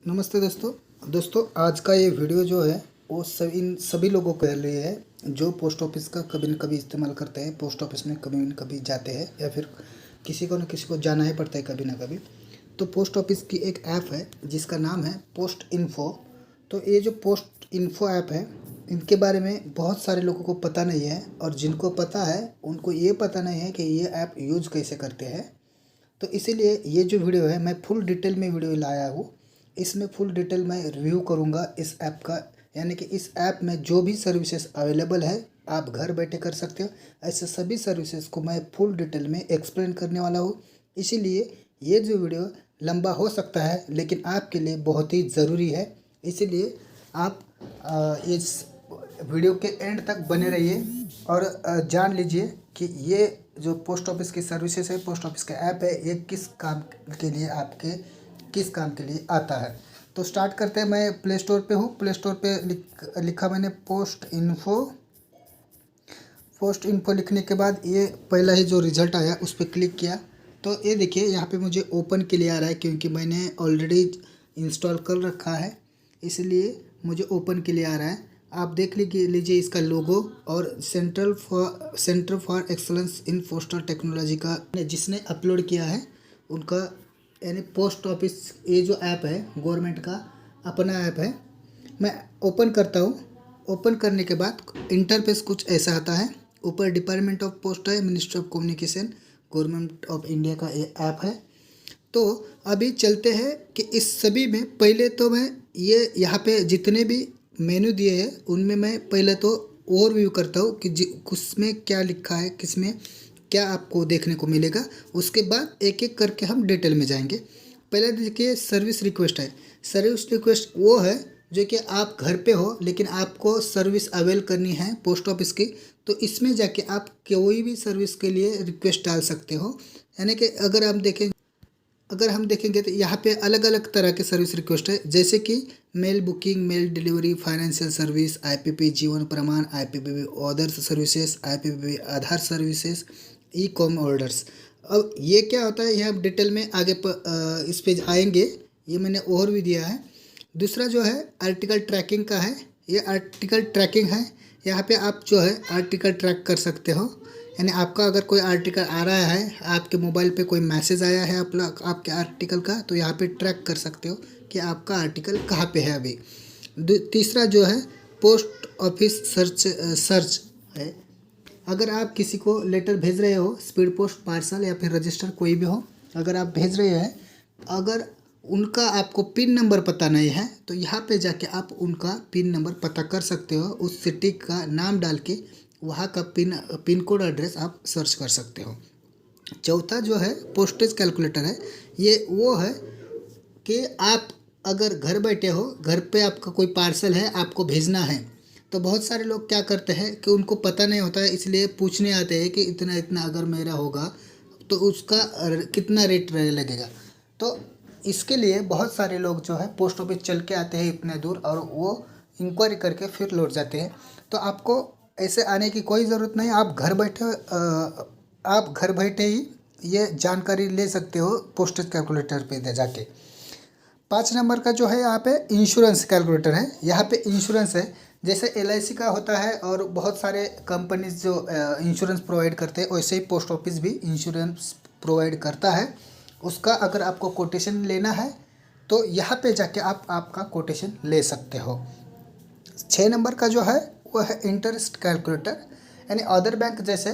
नमस्ते दोस्तों आज का ये वीडियो जो है वो इन सभी लोगों के लिए है जो पोस्ट ऑफिस का कभी न कभी इस्तेमाल करते हैं। पोस्ट ऑफिस में कभी न कभी जाते हैं या फिर किसी को न किसी को जाना ही पड़ता है कभी ना कभी। तो पोस्ट ऑफिस की एक ऐप है जिसका नाम है पोस्ट इन्फो। तो ये जो पोस्ट इन्फो ऐप है इनके बारे में बहुत सारे लोगों को पता नहीं है, और जिनको पता है उनको ये पता नहीं है कि ये ऐप यूज़ कैसे करते हैं। तो इसीलिए ये जो वीडियो है मैं फुल डिटेल में वीडियो लाया हूँ। इसमें फुल डिटेल में रिव्यू करूँगा इस ऐप का, यानी कि इस ऐप में जो भी सर्विसेज अवेलेबल है आप घर बैठे कर सकते हो। ऐसे सभी सर्विसेज को मैं फुल डिटेल में एक्सप्लेन करने वाला हूँ। इसीलिए ये जो वीडियो लंबा हो सकता है लेकिन आपके लिए बहुत ही ज़रूरी है। इसीलिए आप इस वीडियो के एंड तक बने रहिए और जान लीजिए कि ये जो पोस्ट ऑफिस की सर्विसेज है, पोस्ट ऑफिस का ऐप है, ये किस काम के लिए किस काम के लिए आता है। तो स्टार्ट करते हैं। मैं प्ले स्टोर पे हूँ। प्ले स्टोर पे लिखा मैंने पोस्ट इन्फो लिखने के बाद ये पहला ही जो रिज़ल्ट आया उस पर क्लिक किया तो ये देखिए यहाँ पे मुझे ओपन के लिए आ रहा है, क्योंकि मैंने ऑलरेडी इंस्टॉल कर रखा है इसलिए मुझे ओपन के लिए आ रहा है। आप देख लीजिए इसका लोगो और centre for excellence in postal technology का जिसने अपलोड किया है उनका, यानी पोस्ट ऑफिस ये जो ऐप है गवर्नमेंट का अपना ऐप है। मैं ओपन करता हूँ। ओपन करने के बाद इंटरफेस कुछ ऐसा आता है। ऊपर डिपार्टमेंट ऑफ पोस्ट है, ministry of communication, government of India का ये ऐप है। तो अभी चलते हैं कि इस सभी में पहले तो मैं ये यहाँ पे जितने भी मेनू दिए हैं उनमें मैं पहले तो ओवरव्यू करता हूँ कि उसमें क्या लिखा है, किसमें क्या आपको देखने को मिलेगा। उसके बाद एक एक करके हम डिटेल में जाएंगे। पहले देखिए सर्विस रिक्वेस्ट है। सर्विस रिक्वेस्ट वो है जो कि आप घर पे हो लेकिन आपको सर्विस अवेल करनी है पोस्ट ऑफिस की, तो इसमें जाके आप कोई भी सर्विस के लिए रिक्वेस्ट डाल सकते हो। यानी कि अगर हम देखेंगे तो यहाँ पे अलग अलग तरह के सर्विस रिक्वेस्ट है, जैसे कि mail booking, mail delivery, financial service, IPP Jeevan Pramaan, IPP others services, IPP Aadhaar services, e com orders. अब ये क्या होता है ये हम डिटेल में आगे इस पे आएंगे। ये मैंने ओवर भी दिया है। दूसरा जो है आर्टिकल ट्रैकिंग का है। ये आर्टिकल ट्रैकिंग है। यहाँ पे आप जो है आर्टिकल ट्रैक कर सकते हो, यानी आपका अगर कोई आर्टिकल आ रहा है, आपके मोबाइल पे कोई मैसेज आया है आपके आर्टिकल का, तो यहाँ पे ट्रैक कर सकते हो कि आपका आर्टिकल कहाँ पे है अभी। तीसरा जो है पोस्ट ऑफिस सर्च है। अगर आप किसी को लेटर भेज रहे हो, स्पीड पोस्ट, पार्सल या फिर रजिस्टर कोई भी हो, अगर आप भेज रहे हैं, अगर उनका आपको पिन नंबर पता नहीं है तो यहाँ पे जाके आप उनका पिन नंबर पता कर सकते हो। उस सिटी का नाम डाल के वहाँ का पिन कोड एड्रेस आप सर्च कर सकते हो। चौथा जो है पोस्टेज कैलकुलेटर है। ये वो है कि आप अगर घर बैठे हो, घर पे आपका कोई पार्सल है आपको भेजना है, तो बहुत सारे लोग क्या करते हैं कि उनको पता नहीं होता है, इसलिए पूछने आते हैं कि इतना इतना अगर मेरा होगा तो उसका कितना रेट लगेगा। तो इसके लिए बहुत सारे लोग जो है पोस्ट ऑफिस चल के आते हैं इतने दूर और वो इंक्वायरी करके फिर लौट जाते हैं। तो आपको ऐसे आने की कोई ज़रूरत नहीं। आप घर बैठे ही ये जानकारी ले सकते हो पोस्टेज कैलकुलेटर पे जाके। 5 नंबर का जो है यहाँ पे इंश्योरेंस कैलकुलेटर है। यहाँ पे इंश्योरेंस है, जैसे LIC का होता है और बहुत सारे कंपनीज जो इंश्योरेंस प्रोवाइड करते हैं, वैसे ही पोस्ट ऑफिस भी इंश्योरेंस प्रोवाइड करता है। उसका अगर आपको कोटेशन लेना है तो यहाँ पे जाके आप आपका कोटेशन ले सकते हो। 6 नंबर का जो है वो है इंटरेस्ट कैलकुलेटर, यानी अदर बैंक जैसे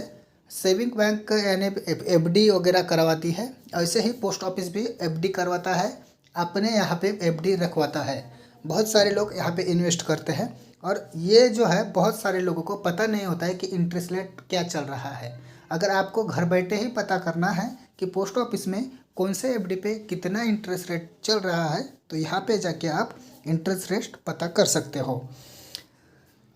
सेविंग बैंक यानी FD वगैरह करवाती है, ऐसे ही पोस्ट ऑफिस भी FD करवाता है, अपने यहाँ पे FD रखवाता है। बहुत सारे लोग यहाँ पे इन्वेस्ट करते हैं और ये जो है बहुत सारे लोगों को पता नहीं होता है कि इंटरेस्ट रेट क्या चल रहा है। अगर आपको घर बैठे ही पता करना है कि पोस्ट ऑफिस में कौन से FD पे कितना इंटरेस्ट रेट चल रहा है, तो यहाँ पे जाके आप इंटरेस्ट रेट पता कर सकते हो।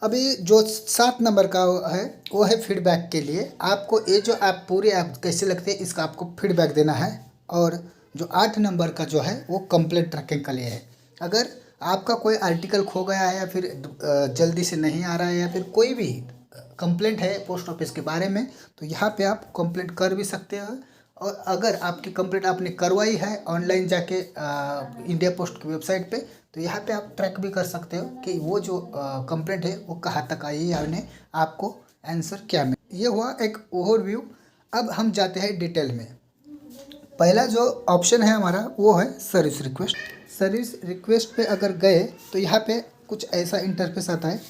अभी जो 7 नंबर का है वो है फीडबैक के लिए। आपको ये जो ऐप पूरी ऐप कैसे लगती है इसका आपको फीडबैक देना है। और जो 8 नंबर का जो है वो कंप्लेंट ट्रैकिंग के लिए है। अगर आपका कोई आर्टिकल खो गया है या फिर जल्दी से नहीं आ रहा है या फिर कोई भी कंप्लेंट है पोस्ट ऑफिस के बारे में, तो यहाँ पे आप कंप्लेंट कर भी सकते हो और अगर आपकी कंप्लेंट आपने करवाई है ऑनलाइन जाके इंडिया पोस्ट की वेबसाइट पे, तो यहाँ पे आप ट्रैक भी कर सकते हो कि वो जो कंप्लेंट है वो कहाँ तक आई है या उन्हें आपको आंसर क्या मिला। ये हुआ एक ओवरव्यू। अब हम जाते हैं डिटेल में। पहला जो ऑप्शन है हमारा वो है सर्विस रिक्वेस्ट। सर्विस रिक्वेस्ट पे अगर गए तो यहाँ पे कुछ ऐसा इंटरफेस आता है,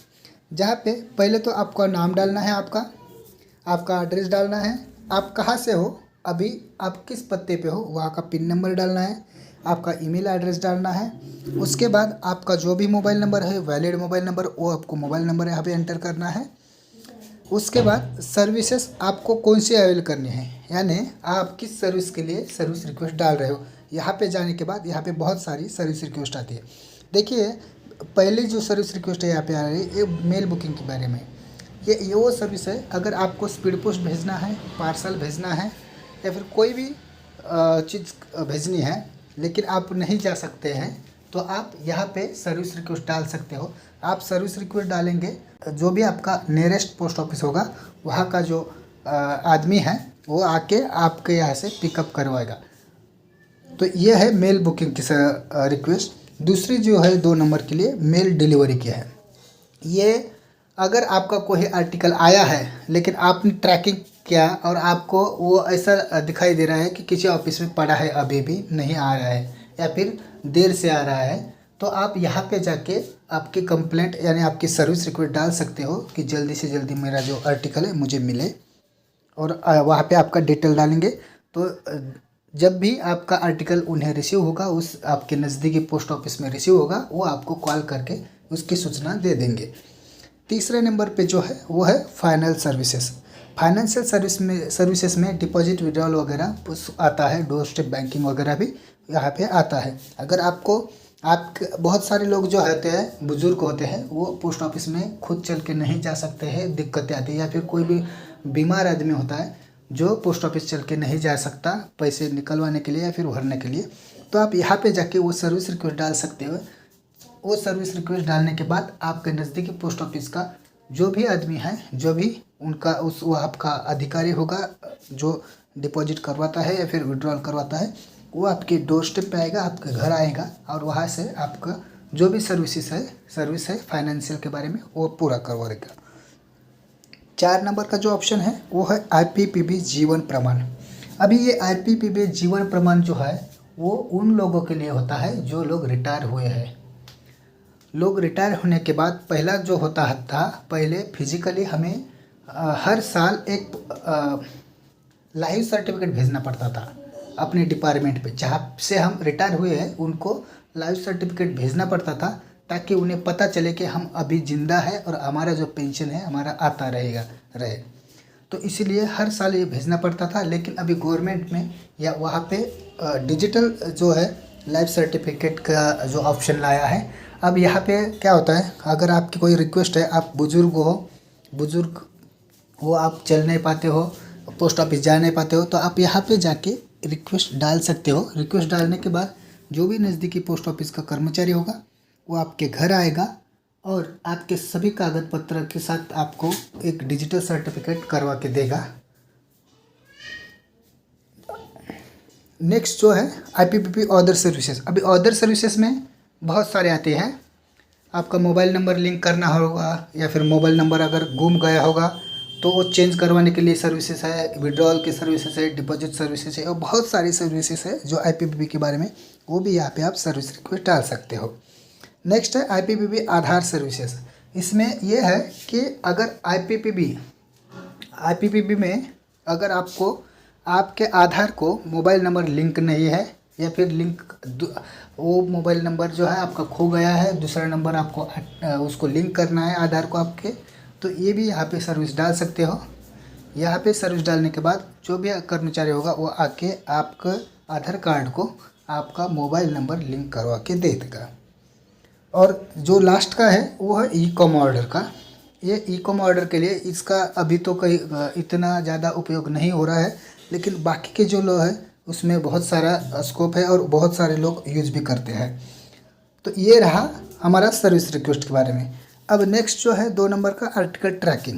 जहाँ पे पहले तो आपका नाम डालना है, आपका एड्रेस डालना है, आप कहाँ से हो, अभी आप किस पत्ते पे हो वहाँ का पिन नंबर डालना है, आपका ईमेल एड्रेस डालना है। उसके बाद आपका जो भी मोबाइल नंबर है, वैलिड मोबाइल नंबर, वो आपको मोबाइल नंबर यहाँ पे एंटर करना है। उसके बाद सर्विसेज आपको कौन सी अवेल करनी है, यानी आप किस सर्विस के लिए सर्विस रिक्वेस्ट डाल रहे हो। यहाँ पे जाने के बाद यहाँ पे बहुत सारी सर्विस रिक्वेस्ट आती है। देखिए, पहली जो सर्विस रिक्वेस्ट है यहाँ पे आ रही है, ये मेल बुकिंग के बारे में। ये वो सर्विस है, अगर आपको स्पीड पोस्ट भेजना है, पार्सल भेजना है या फिर कोई भी चीज़ भेजनी है लेकिन आप नहीं जा सकते हैं, तो आप यहाँ पे सर्विस रिक्वेस्ट डाल सकते हो। आप सर्विस रिक्वेस्ट डालेंगे, जो भी आपका नियरेस्ट पोस्ट ऑफिस होगा वहाँ का जो आदमी है वो आके आपके यहाँ से पिकअप करवाएगा। तो ये है मेल बुकिंग की रिक्वेस्ट। दूसरी जो है 2 नंबर के लिए मेल डिलीवरी की है। ये अगर आपका कोई आर्टिकल आया है लेकिन आपने ट्रैकिंग किया और आपको वो ऐसा दिखाई दे रहा है कि किसी ऑफिस में पड़ा है, अभी भी नहीं आ रहा है या फिर देर से आ रहा है, तो आप यहाँ पे जाके आपकी कंप्लेंट यानी आपकी सर्विस रिक्वेस्ट डाल सकते हो कि जल्दी से जल्दी मेरा जो आर्टिकल है मुझे मिले। और वहाँ पे आपका डिटेल डालेंगे, तो जब भी आपका आर्टिकल उन्हें रिसीव होगा, उस आपके नज़दीकी पोस्ट ऑफिस में रिसीव होगा, वो आपको कॉल करके उसकी सूचना दे देंगे। तीसरे नंबर पे जो है वो है फाइनल सर्विसेज। फाइनेंशियल सर्विसेज में डिपॉजिट विड्रॉल वगैरह उस आता है, डोर स्टेप बैंकिंग वगैरह भी यहाँ पे आता है। अगर आप बहुत सारे लोग जो होते हैं, बुज़ुर्ग होते हैं, वो पोस्ट ऑफिस में खुद चल के नहीं जा सकते हैं, दिक्कतें आती है, या फिर कोई भी बीमार आदमी होता है जो पोस्ट ऑफिस चल के नहीं जा सकता पैसे निकलवाने के लिए या फिर भरने के लिए, तो आप यहाँ पे जाके वो सर्विस रिक्वेस्ट डाल सकते हो। वो सर्विस रिक्वेस्ट डालने के बाद आपके नज़दीकी पोस्ट ऑफिस का जो भी आदमी है, जो भी उनका वो आपका अधिकारी होगा जो डिपॉजिट करवाता है या फिर विड्रॉल करवाता है, वो आपके डोर स्टेप पे आएगा, आपके घर आएगा और वहाँ से आपका जो भी सर्विस है फाइनेंशियल के बारे में, वो पूरा करवा देगा। 4 नंबर का जो ऑप्शन है वो है IPPB जीवन प्रमाण। अभी ये IPPB जीवन प्रमाण जो है वो उन लोगों के लिए होता है जो लोग रिटायर हुए हैं। लोग रिटायर होने के बाद पहला जो होता था, पहले फिजिकली हमें हर साल एक लाइफ सर्टिफिकेट भेजना पड़ता था अपने डिपार्टमेंट पे, जहाँ से हम रिटायर हुए हैं उनको लाइफ सर्टिफिकेट भेजना पड़ता था, ताकि उन्हें पता चले कि हम अभी ज़िंदा है और हमारा जो पेंशन है हमारा आता रहे। तो इसीलिए हर साल ये भेजना पड़ता था। लेकिन अभी गवर्नमेंट में या वहाँ पे डिजिटल जो है लाइफ सर्टिफिकेट का जो ऑप्शन लाया है। अब यहाँ पे क्या होता है, अगर आपकी कोई रिक्वेस्ट है, आप बुज़ुर्ग हो, आप चल नहीं पाते हो, पोस्ट ऑफिस जा नहीं पाते हो, तो आप यहाँ पे जाके रिक्वेस्ट डाल सकते हो। रिक्वेस्ट डालने के बाद जो भी नज़दीकी पोस्ट ऑफिस का कर्मचारी होगा वो आपके घर आएगा और आपके सभी कागज पत्र के साथ आपको एक डिजिटल सर्टिफिकेट करवा के देगा। नेक्स्ट जो है IPPB अदर सर्विसेज। अभी अदर सर्विसेज में बहुत सारे आते हैं। आपका मोबाइल नंबर लिंक करना होगा या फिर मोबाइल नंबर अगर गुम गया होगा तो वो चेंज करवाने के लिए सर्विसेज है, विड्रॉल की सर्विसेज है, डिपॉजिट सर्विसेज है और बहुत सारी सर्विसेज है जो IPPB के बारे में, वो भी यहाँ पे आप सर्विस रिक्वेस्ट डाल सकते हो। नेक्स्ट है IPPB आधार सर्विसेज। इसमें यह है कि अगर IPPB में अगर आपको आपके आधार को मोबाइल नंबर लिंक नहीं है या फिर वो मोबाइल नंबर जो है आपका खो गया है, दूसरा नंबर आपको उसको लिंक करना है आधार को आपके, तो ये भी यहाँ पे सर्विस डाल सकते हो। यहाँ पे सर्विस डालने के बाद जो भी कर्मचारी होगा वो आके आपका आधार कार्ड को आपका मोबाइल नंबर लिंक करवा के दे देगा। और जो लास्ट का है वो है ई-कॉम ऑर्डर का। ये ई-कॉम ऑर्डर के लिए इसका अभी तो कहीं इतना ज़्यादा उपयोग नहीं हो रहा है, लेकिन बाकी के जो लोग हैं उसमें बहुत सारा स्कोप है और बहुत सारे लोग यूज़ भी करते हैं। तो ये रहा हमारा सर्विस रिक्वेस्ट के बारे में। अब नेक्स्ट जो है 2 नंबर का आर्टिकल ट्रैकिंग।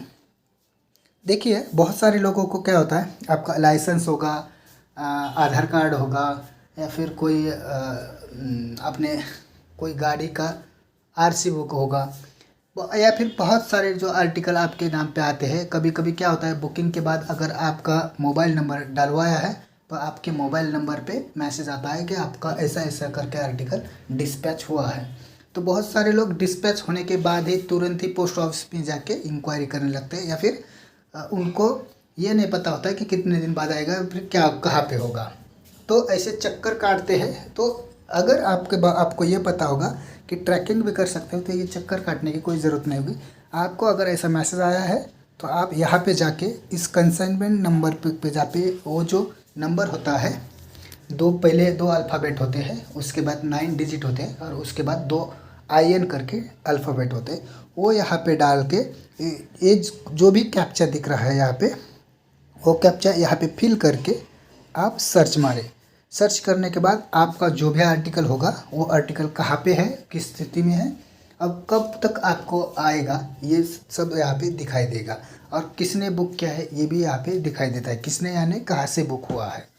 देखिए, बहुत सारे लोगों को क्या होता है, आपका लाइसेंस होगा आधार कार्ड होगा या फिर कोई अपने कोई गाड़ी का आरसी बुक होगा या फिर बहुत सारे जो आर्टिकल आपके नाम पे आते हैं। कभी कभी क्या होता है, बुकिंग के बाद अगर आपका मोबाइल नंबर डलवाया है तो आपके मोबाइल नंबर पे मैसेज आता है कि आपका ऐसा ऐसा करके आर्टिकल डिस्पैच हुआ है। तो बहुत सारे लोग डिस्पैच होने के बाद ही तुरंत ही पोस्ट ऑफिस में जाके इंक्वायरी करने लगते हैं या फिर उनको ये नहीं पता होता है कि कितने दिन बाद आएगा, फिर क्या कहाँ पे होगा, तो ऐसे चक्कर काटते हैं। तो अगर आपको ये पता होगा कि ट्रैकिंग भी कर सकते हो तो ये चक्कर काटने की कोई ज़रूरत नहीं होगी। आपको अगर ऐसा मैसेज आया है तो आप यहाँ पे जाके इस कंसाइनमेंट नंबर पे जाके वो जो नंबर होता है, पहले दो अल्फ़ाबेट होते हैं, उसके बाद 9 डिजिट होते हैं और उसके बाद 2 IN करके अल्फ़ाबेट होते हैं, वो यहाँ पे डाल के ये जो भी कैप्चा दिख रहा है यहाँ पे, वो कैप्चा यहाँ पे फिल करके आप सर्च मारें। सर्च करने के बाद आपका जो भी आर्टिकल होगा वो आर्टिकल कहाँ पे है, किस स्थिति में है, अब कब तक आपको आएगा, ये सब यहाँ पे दिखाई देगा। और किसने बुक किया है ये भी यहाँ पे दिखाई देता है, किसने यानी कहाँ से बुक हुआ है।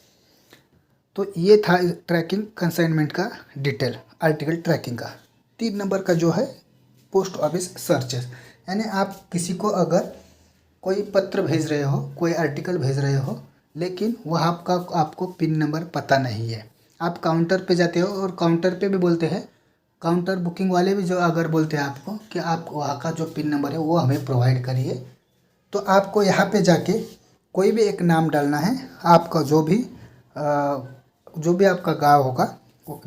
तो ये था ट्रैकिंग कंसाइनमेंट का डिटेल, आर्टिकल ट्रैकिंग का। 3 नंबर का जो है पोस्ट ऑफिस सर्चेस, यानी आप किसी को अगर कोई पत्र भेज रहे हो, कोई आर्टिकल भेज रहे हो, लेकिन वहाँ का आपको पिन नंबर पता नहीं है, आप काउंटर पे जाते हो और काउंटर पे भी बोलते हैं, काउंटर बुकिंग वाले भी जो अगर बोलते हैं आपको कि आप वहाँ का जो पिन नंबर है वो हमें प्रोवाइड करिए, तो आपको यहाँ पे जाके कोई भी एक नाम डालना है, आपका जो भी आपका गांव होगा,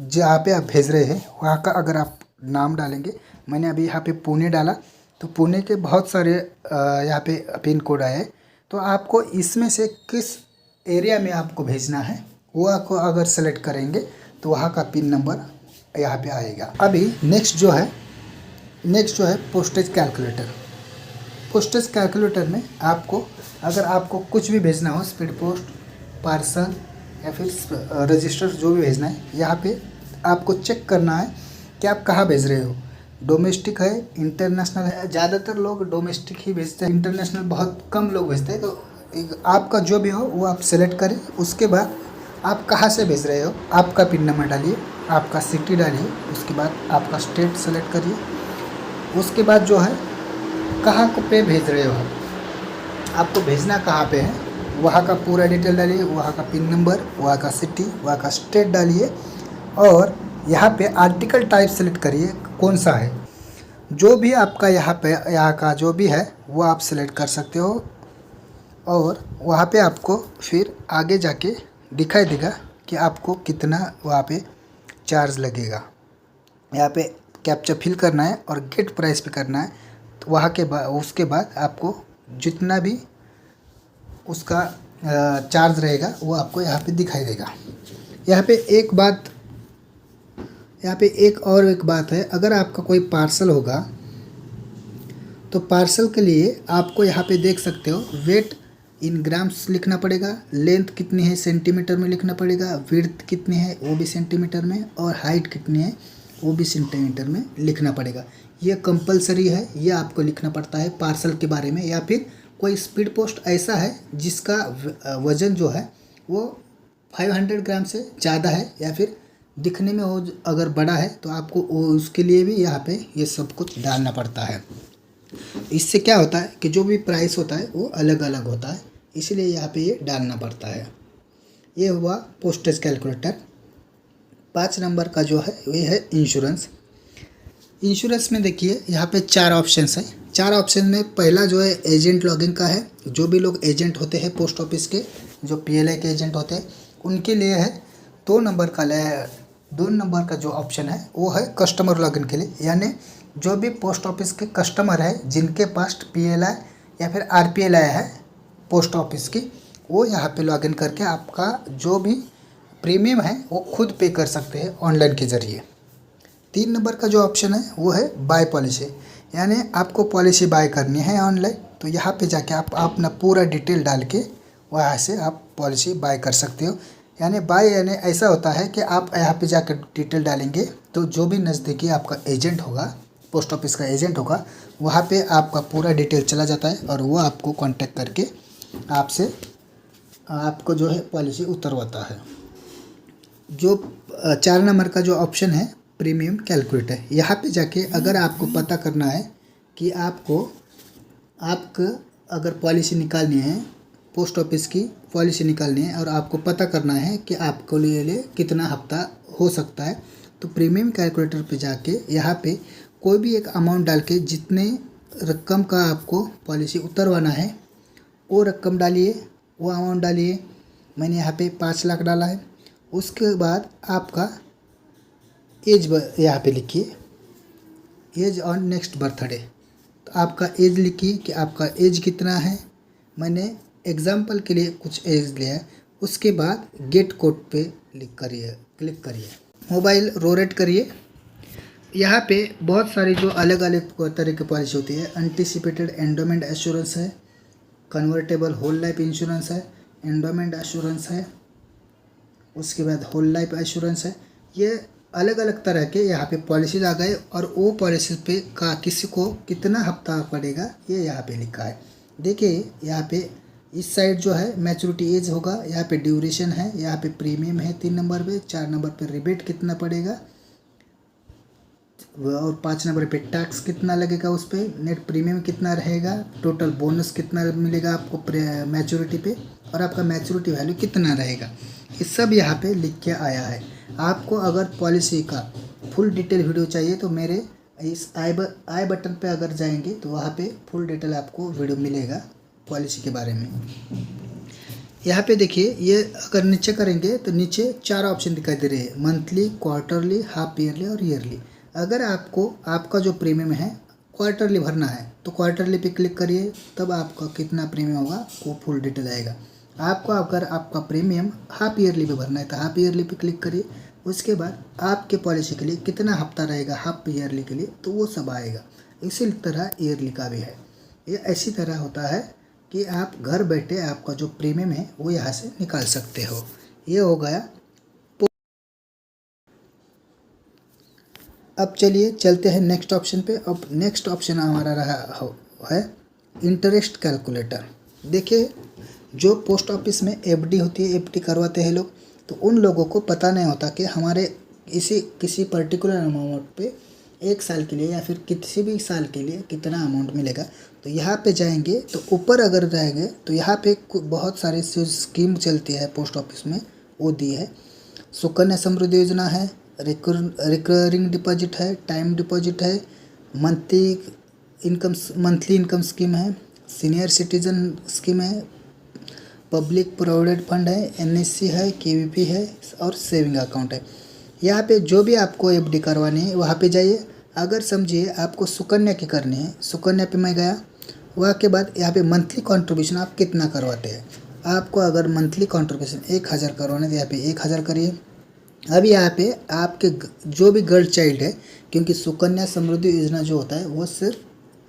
जहाँ पे आप भेज रहे हैं वहाँ का अगर आप नाम डालेंगे। मैंने अभी यहाँ पे पुणे डाला तो पुणे के बहुत सारे यहाँ पे पिन कोड आए, तो आपको इसमें से किस एरिया में आपको भेजना है वो आपको अगर सेलेक्ट करेंगे तो वहाँ का पिन नंबर यहाँ पे आएगा। अभी नेक्स्ट जो है पोस्टेज कैलकुलेटर। पोस्टेज कैलकुलेटर में अगर आपको कुछ भी भेजना हो, स्पीड पोस्ट, पार्सल या फिर रजिस्टर जो भी भेजना है, यहाँ पे आपको चेक करना है कि आप कहाँ भेज रहे हो, डोमेस्टिक है, इंटरनेशनल है। ज़्यादातर लोग डोमेस्टिक ही भेजते हैं, इंटरनेशनल बहुत कम लोग भेजते हैं। तो आपका जो भी हो वो आप सेलेक्ट करें, उसके बाद आप कहाँ से भेज रहे हो, आपका पिन नंबर डालिए, आपका सिटी डालिए, उसके बाद आपका स्टेट सेलेक्ट करिए, उसके बाद जो है कहाँ पे भेज रहे हो, आपको भेजना कहाँ पे है वहाँ का पूरा डिटेल डालिए, वहाँ का पिन नंबर, वहाँ का सिटी, वहाँ का स्टेट डालिए और यहाँ पे आर्टिकल टाइप सेलेक्ट करिए कौन सा है। जो भी आपका यहाँ का जो भी है वो आप सेलेक्ट कर सकते हो और वहाँ पे आपको फिर आगे जाके दिखाई देगा कि आपको कितना वहाँ पे चार्ज लगेगा। यहाँ पे कैप्चा फिल करना है और गेट प्राइस पे करना है, तो वहाँ के बाद उसके बाद आपको जितना भी उसका चार्ज रहेगा वो आपको यहाँ पे दिखाई देगा। यहाँ पे एक बात है, अगर आपका कोई पार्सल होगा तो पार्सल के लिए आपको यहाँ पे देख सकते हो वेट इन ग्राम्स लिखना पड़ेगा, लेंथ कितनी है सेंटीमीटर में लिखना पड़ेगा, विड्थ कितनी है वो भी सेंटीमीटर में और हाइट कितनी है वो भी सेंटीमीटर में लिखना पड़ेगा। ये कंपलसरी है, ये आपको लिखना पड़ता है पार्सल के बारे में। या फिर कोई स्पीड पोस्ट ऐसा है जिसका वज़न जो है वो 500 ग्राम से ज़्यादा है या फिर दिखने में वो अगर बड़ा है तो आपको उसके लिए भी यहाँ पे ये सब कुछ डालना पड़ता है। इससे क्या होता है कि जो भी प्राइस होता है वो अलग अलग होता है, इसलिए यहाँ पे ये डालना पड़ता है। ये हुआ पोस्टेज कैलकुलेटर। 5 नंबर का जो है ये है इंश्योरेंस। इंश्योरेंस में देखिए यहाँ पे 4 ऑप्शंस हैं। 4 ऑप्शन में पहला जो है एजेंट लॉगिन का है। जो भी लोग एजेंट होते हैं पोस्ट ऑफिस के, जो PLI के एजेंट होते हैं उनके लिए है। 2 नंबर का जो ऑप्शन है वो है कस्टमर लॉगिन के लिए, यानी जो भी पोस्ट ऑफिस के कस्टमर है जिनके पास PLI या फिर RPLI है पोस्ट ऑफिस की, वो यहाँ पे लॉगिन करके आपका जो भी प्रीमियम है वो खुद पे कर सकते हैं ऑनलाइन के ज़रिए। 3 नंबर का जो ऑप्शन है वो है बाय पॉलिसी, यानी आपको पॉलिसी बाय करनी है ऑनलाइन, तो यहाँ पे जाके आप अपना पूरा डिटेल डाल के वहाँ से आप पॉलिसी बाय कर सकते हो। यानी बाय यानी ऐसा होता है कि आप यहाँ पे जाकर डिटेल डालेंगे तो जो भी नज़दीकी आपका एजेंट होगा, पोस्ट ऑफिस का एजेंट होगा, वहाँ पे आपका पूरा डिटेल चला जाता है और वो आपको कांटेक्ट करके आपसे आपको जो है पॉलिसी उतरवाता है। जो 4 नंबर का जो ऑप्शन है प्रीमियम कैलकुलेटर, यहाँ पे जाके अगर आपको पता करना है कि आपको अगर पॉलिसी निकालनी है, पोस्ट ऑफिस की पॉलिसी निकालनी है और आपको पता करना है कि आपको लिए कितना हफ्ता हो सकता है, तो प्रीमियम कैलकुलेटर पे जाके यहाँ पे कोई भी एक अमाउंट डाल के जितने रकम का आपको पॉलिसी उतरवाना है वो रकम डालिए, वो अमाउंट डालिए। मैंने यहाँ पे 5 लाख डाला है। उसके बाद आपका एज यहाँ पे लिखिए, एज ऑन नेक्स्ट बर्थडे। तो आपका एज लिखिए कि आपका एज कितना है। मैंने एग्जाम्पल के लिए कुछ एज लिया है। उसके बाद गेट कोड पे क्लिक करिए, मोबाइल रोटेट करिए। यहाँ पे बहुत सारी जो अलग अलग तरह की पॉलिसी होती है, एंटीसिपेटेड एंडोमेंट एश्योरेंस है, कन्वर्टेबल होल लाइफ इंश्योरेंस है, एंडोमेंट एश्योरेंस है, उसके बाद होल लाइफ एश्योरेंस है। ये अलग अलग तरह के यहाँ पे पॉलिसीज आ गए और वो पॉलिसी पे का किसी को कितना हफ्ता पड़ेगा ये यहाँ पे लिखा है। देखिए यहाँ पे इस साइड जो है मैच्योरिटी एज होगा, यहाँ पे ड्यूरेशन है, यहाँ पे प्रीमियम है 3 नंबर पे, 4 नंबर पे रिबेट कितना पड़ेगा और 5 नंबर पे टैक्स कितना लगेगा, उस पर नेट प्रीमियम कितना रहेगा, टोटल बोनस कितना मिलेगा आपको मैच्योरिटी पे और आपका मैच्योरिटी वैल्यू कितना रहेगा। ये सब यहाँ पे लिख के आया है। आपको अगर पॉलिसी का फुल डिटेल वीडियो चाहिए तो मेरे इस आई बटन पे अगर जाएंगे तो वहाँ पे फुल डिटेल आपको वीडियो मिलेगा पॉलिसी के बारे में। यहाँ पे देखिए, ये अगर नीचे करेंगे तो नीचे 4 ऑप्शन दिखाई दे रहे हैं, मंथली, क्वार्टरली, हाफ ईयरली और ईयरली। अगर आपको आपका जो प्रीमियम है क्वार्टरली भरना है तो क्वार्टरली पे क्लिक करिए, तब आपका कितना प्रीमियम होगा वो फुल डिटेल आएगा। आपको अगर आपका प्रीमियम हाफ ईयरली पे भरना है तो हाफ ईयरली पे क्लिक करिए। उसके बाद आपके पॉलिसी के लिए कितना हफ्ता रहेगा हाफ ईयरली के लिए तो वो सब आएगा। इसी तरह ईयरली का भी है। ये ऐसी तरह होता है कि आप घर बैठे आपका जो प्रीमियम है वो यहाँ से निकाल सकते हो। ये हो गया। अब चलिए चलते हैं नेक्स्ट ऑप्शन पे। अब नेक्स्ट ऑप्शन हमारा है इंटरेस्ट कैलकुलेटर। देखिए, जो पोस्ट ऑफिस में एफडी होती है, एफडी करवाते हैं लोग, तो उन लोगों को पता नहीं होता कि हमारे किसी पर्टिकुलर अमाउंट पे 1 साल के लिए या फिर किसी भी साल के लिए कितना अमाउंट मिलेगा। तो यहाँ पे जाएंगे तो ऊपर अगर जाएंगे तो यहाँ पे बहुत सारे स्कीम चलती है पोस्ट ऑफिस में, वो दी है। सुकन्या समृद्धि योजना है, रिकरिंग डिपॉजिट है, टाइम डिपॉजिट है, मंथली इनकम स्कीम है, सीनियर सिटीजन स्कीम है, पब्लिक प्रोविडेंट फंड है, एनएससी है, केवीपी है और सेविंग अकाउंट है। यहाँ पे जो भी आपको एफडी करवानी है वहाँ पे जाइए। अगर समझिए आपको सुकन्या की करनी है, सुकन्या पे मैं गया, वहाँ के बाद यहाँ पे मंथली कंट्रीब्यूशन आप कितना करवाते हैं। आपको अगर मंथली कंट्रीब्यूशन 1000 करवाना है तो यहाँ पे 1000 करिए। अब यहाँ पे आपके जो भी गर्ल चाइल्ड है, क्योंकि सुकन्या समृद्धि योजना जो होता है वो सिर्फ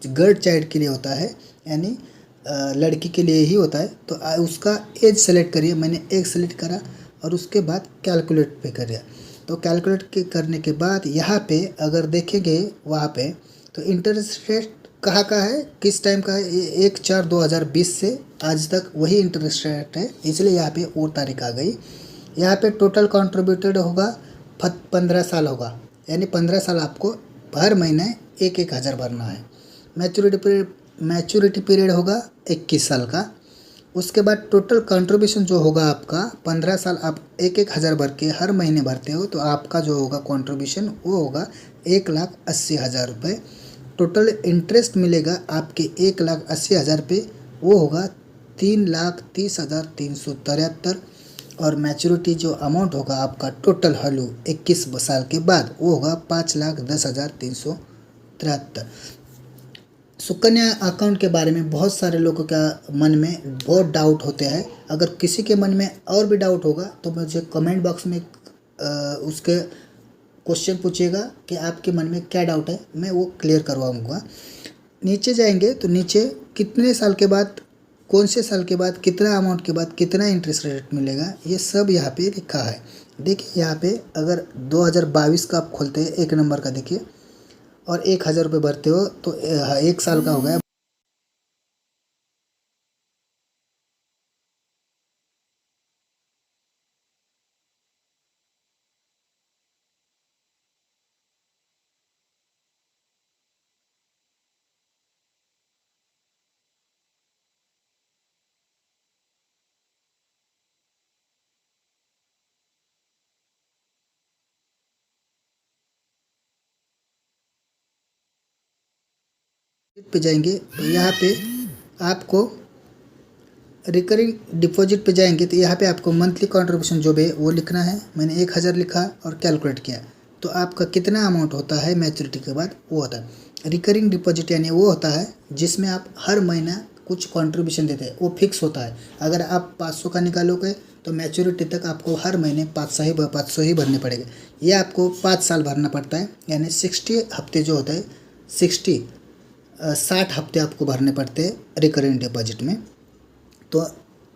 गर्ल चाइल्ड के लिए होता है, यानी लड़की के लिए ही होता है। तो उसका एज सेलेक्ट करिए। मैंने एज सेलेक्ट करा और उसके बाद कैलकुलेट पे करिए। तो कैलकुलेट करने के बाद यहाँ पे अगर देखेंगे वहाँ पे तो इंटरेस्ट रेट कहाँ का है, किस टाइम का है, 1/4/2020 से आज तक वही इंटरेस्ट रेट है, इसलिए यहाँ पे वो तारीख आ गई। यहाँ पे टोटल कंट्रीब्यूटेड होगा 15 साल होगा, यानी 15 साल आपको हर महीने 1,000 भरना है। मैच्योरिटी पीरियड होगा 21 साल का। उसके बाद टोटल कंट्रीब्यूशन जो होगा आपका 15 साल आप 1,000 भर के हर महीने भरते हो तो आपका जो होगा कंट्रीब्यूशन वो होगा 1,80,000 रुपये। टोटल इंटरेस्ट मिलेगा आपके 1,80,000 पे, वो होगा 3,30,373। और मैच्योरिटी जो अमाउंट होगा आपका टोटल वैल्यू 21 साल के बाद वो होगा 5,10,373। सुकन्या अकाउंट के बारे में बहुत सारे लोगों का मन में बहुत डाउट होते हैं। अगर किसी के मन में और भी डाउट होगा तो मुझे कमेंट बॉक्स में उसके क्वेश्चन पूछिएगा कि आपके मन में क्या डाउट है, मैं वो क्लियर करवाऊँगा। नीचे जाएंगे तो नीचे कितने साल के बाद, कौन से साल के बाद, कितना अमाउंट के बाद कितना इंटरेस्ट रेट मिलेगा, ये सब यहाँ पे लिखा है। देखिए यहाँ पे अगर 2022 का आप खोलते हैं 1 नंबर का, देखिए, और 1,000 रुपये भरते हो तो 1 साल का हो गया पे जाएंगे तो यहाँ पे आपको रिकरिंग डिपॉजिट पे जाएंगे तो यहाँ पे आपको मंथली कंट्रीब्यूशन जो भी वो लिखना है। मैंने 1000 लिखा और कैलकुलेट किया तो आपका कितना अमाउंट होता है मैच्योरिटी के बाद वो होता है। रिकरिंग डिपॉजिट यानी वो होता है जिसमें आप हर महीना कुछ कंट्रीब्यूशन देते हैं, वो फिक्स होता है। अगर आप 500 का निकालोगे तो मैच्योरिटी तक आपको हर महीने 500 ही भरने पड़ेंगे। ये आपको 5 साल भरना पड़ता है, यानी 60 हफ्ते जो होता है 60 हफ्ते आपको भरने पड़ते हैं रिकरिंग डिपॉजिट में। तो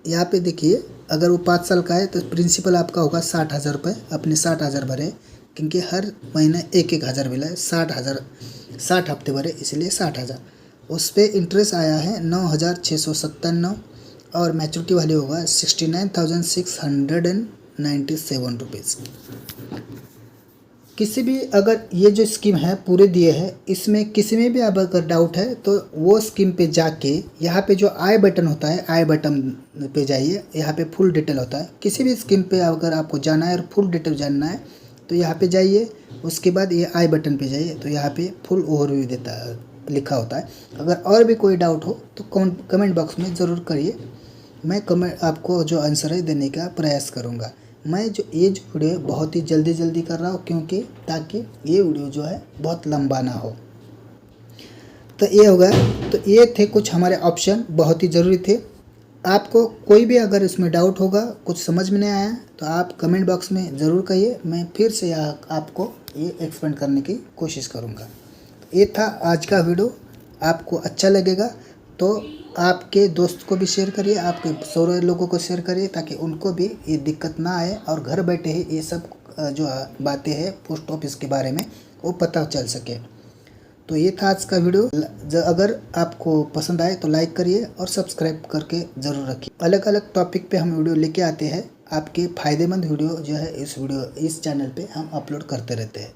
यहाँ पे देखिए अगर वो 5 साल का है तो प्रिंसिपल आपका होगा 60,000 रुपये। अपने 60,000 भरे क्योंकि हर महीने 1,000 मिला है, 60 हफ्ते भरे इसलिए 60,000। उस पर इंटरेस्ट आया है 9,697 और मैच्योरिटी वाली होगा 69,697 रुपीज़। किसी भी अगर ये जो स्कीम है पूरे दिए हैं, इसमें किसी में भी अगर डाउट है तो वो स्कीम पे जाके यहाँ पे जो आई बटन होता है आई बटन पे जाइए, यहाँ पे फुल डिटेल होता है। किसी भी स्कीम पे अगर आपको जाना है और फुल डिटेल जानना है तो यहाँ पे जाइए, उसके बाद ये आई बटन पे जाइए तो यहाँ पे फुल ओवरव्यू देता है, लिखा होता है। अगर और भी कोई डाउट हो तो कमेंट बॉक्स में ज़रूर करिए, मैं आपको जो आंसर है देने का प्रयास करूँगा। मैं जो वीडियो बहुत ही जल्दी कर रहा हूँ क्योंकि ताकि ये वीडियो जो है बहुत लंबा ना हो। तो ये होगा, तो ये थे कुछ हमारे ऑप्शन, बहुत ही ज़रूरी थे। आपको कोई भी अगर इसमें डाउट होगा, कुछ समझ में नहीं आया तो आप कमेंट बॉक्स में ज़रूर कहिए, मैं फिर से आपको ये एक्सप्लेन करने की कोशिश करूँगा। ये था आज का वीडियो। आपको अच्छा लगेगा तो आपके दोस्त को भी शेयर करिए, आपके सारे लोगों को शेयर करिए ताकि उनको भी ये दिक्कत ना आए और घर बैठे ही ये सब जो बातें हैं पोस्ट ऑफिस के बारे में वो पता चल सके। तो ये था आज का वीडियो। अगर आपको पसंद आए तो लाइक करिए और सब्सक्राइब करके ज़रूर रखिए। अलग अलग टॉपिक पे हम वीडियो लेके आते हैं, आपके फ़ायदेमंद वीडियो जो है इस चैनल पे हम अपलोड करते रहते हैं।